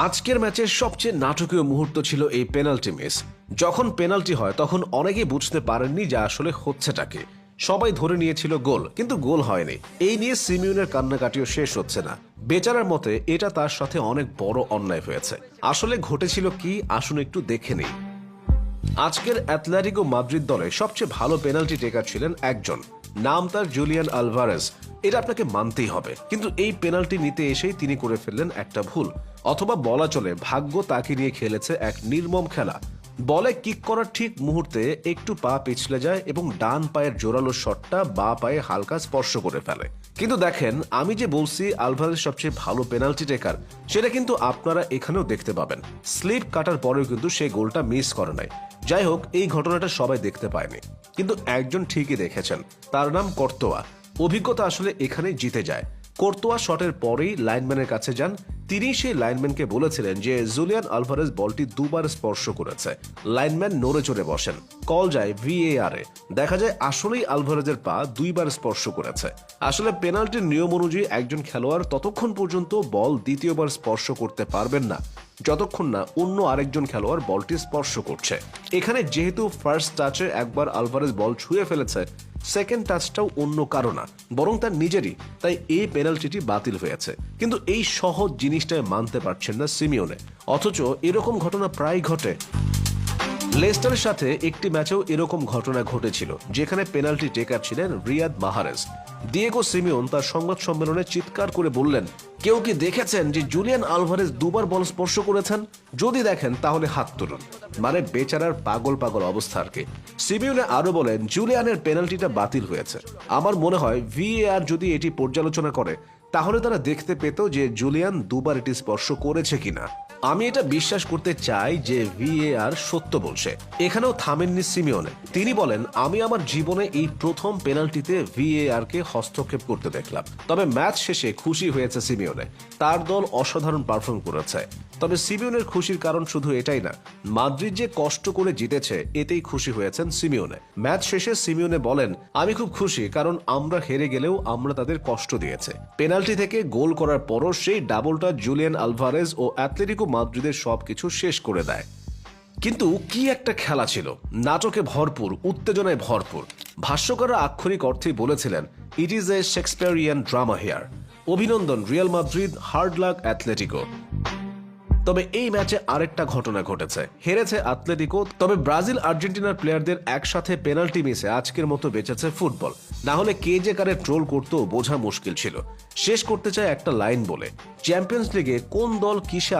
আজকের ম্যাচের সবচেয়ে নাটকীয় মুহূর্ত ছিল এই পেনাল্টি মিস। যখন পেনাল্টি হয় তখন অনেকেই বুঝতে পারেননি যে আসলে হচ্ছেটা কি। সবাই ধরে নিয়েছিল গোল, কিন্তু গোল হয়নি। এই নিয়ে সিমিওনের কান্নাকাটিও শেষ হচ্ছে না। বেচারার মতে এটা তার সাথে অনেক বড় অন্যায় হয়েছে। আসলে ঘটেছিল কি, আসুন একটু দেখে নিই। আজকের অ্যাটলেটিকো মাদ্রিদ দলে সবচেয়ে ভালো পেনাল্টি টেকার ছিলেন একজন, নাম তার জুলিয়ান আলভারেজ। এটা আপনাকে মানতেই হবে, কিন্তু এই পেনাল্টি নিতে এসেই তিনি করে ফেললেন একটা ভুল, অথবা বলা চলে ভাগ্য তাকে নিয়ে খেলেছে এক নির্মম খেলা। বলে কিক করার ঠিক মুহূর্তে একটু পা পিছলে যায় এবং ডান পায়ের জোরালো শটটা বাঁ পায়ে হালকা স্পর্শ করে ফেলে। কিন্তু দেখেন, আমি যে বলছি আলভারেজ সবচেয়ে ভালো পেনাল্টি টেকার, সেটা কিন্তু আপনারা এখানেও দেখতে পাবেন। স্লিপ কাটার পরেও কিন্তু সে গোলটা মিস করে নাই। যাই হোক, এই ঘটনাটা সবাই দেখতে পায়নি, কিন্তু একজন ঠিকই দেখেছেন। তার নাম কর্তোয়া। অভিজ্ঞতা আসলে এখানে জিতে যায়। কর্তোয়া শটের পরেই লাইনম্যানের কাছে যান। তিনি সেই লাইনম্যানকে বলেছিলেন যে জুলিয়ান আলভারেজ বলটি দুবার স্পর্শ করেছে। লাইনম্যান নড়ে চড়ে বসেন। কল যায় VAR এ। দেখা যায় আসলেই আলভারেজের পা দুইবার স্পর্শ করেছে। আসলে পেনাল্টির নিয়ম অনুযায়ী একজন খেলোয়াড় ততক্ষণ পর্যন্ত বল দ্বিতীয়বার স্পর্শ করতে পারবেন না যতক্ষণ না অন্য আরেকজন খেলোয়াড় বলটি স্পর্শ করছে। এখানে যেহেতু ফার্স্ট টাচে একবার আলভারেজ বল ছুঁয়ে ফেলেছে, সেকেন্ড টাচটাও অন্য কারো না, বরং তার নিজেরই, তাই এই পেনাল্টিটি বাতিল হয়েছে। কিন্তু এই সহজ জিনিসটাই মানতে পারছেন না সিমিওনে, অথচ এরকম ঘটনা প্রায় ঘটে। লেস্টারের সাথে একটি ম্যাচেও এরকম ঘটনা ঘটেছিল, যেখানে পেনাল্টি টেকার ছিলেন রিয়াদ মাহারেজ। দিয়েগো সিমিওন তার সংবাদ সম্মেলনে চিৎকার করে বললেন, কেউ কি দেখেছেন যে জুলিয়ান আলভারেজ দুবার বল স্পর্শ করেছেন? যদি দেখেন তাহলে হাত তুলুন। মানে বেচারার পাগল পাগল অবস্থা আর কি। সিমিওনে আরো বলেন, জুলিয়ানের পেনাল্টিটা বাতিল হয়েছে। আমার মনে হয় VAR যদি এটি পর্যালোচনা করে, তাহলে তারা দেখতে পেত যে জুলিয়ান দুবার এটি স্পর্শ করেছে কিনা। আমি এটা বিশ্বাস করতে চাই যে VAR সত্য বলছে। এখানেও থামেননি সিমিওনে। তিনি বলেন, আমি আমার জীবনে এই প্রথম পেনাল্টিতে VAR কে হস্তক্ষেপ করতে দেখলাম। তবে ম্যাচ শেষে খুশি হয়েছে সিমিওনে। তার দল অসাধারণ পারফর্ম করেছে। তবে সিমিওনের খুশির কারণ শুধু এটাই না, মাদ্রিদ যে কষ্ট করে জিতেছে এতেই খুশি হয়েছেন সিমিওনে। ম্যাচ শেষে সিমিওনে বলেন, আমি খুব খুশি, কারণ আমরা হেরে গেলেও আমরা তাদের কষ্ট দিয়েছে। পেনাল্টি থেকে গোল করার পরও সেই ডাবলটা জুলিয়ান আলভারেজ ও অ্যাটলেটিকো মাদ্রিদের সবকিছু শেষ করে দেয়। কিন্তু কি একটা খেলা ছিল, নাটকে ভরপুর, উত্তেজনায় ভরপুর। ভাষ্যকাররা আক্ষরিক অর্থেই বলেছিলেন, it is a Shakespearean drama here. অভিনন্দন Real Madrid, hard luck Atletico. তবে এই ম্যাচে আরেকটা ঘটনা ঘটেছে। হেরেছে অ্যাটলেটিকো, তবে ব্রাজিল আর্জেন্টিনার প্লেয়ারদের একসাথে পেনাল্টি মিসে আজকের মতো বেঁচেছে ফুটবল। না হলে কে যে কারে ট্রোল করতো বোঝা মুশকিল ছিল। শেষ করতে চায় একটা লাইন বলে, চ্যাম্পিয়ন্স লিগে কোন দল কিসে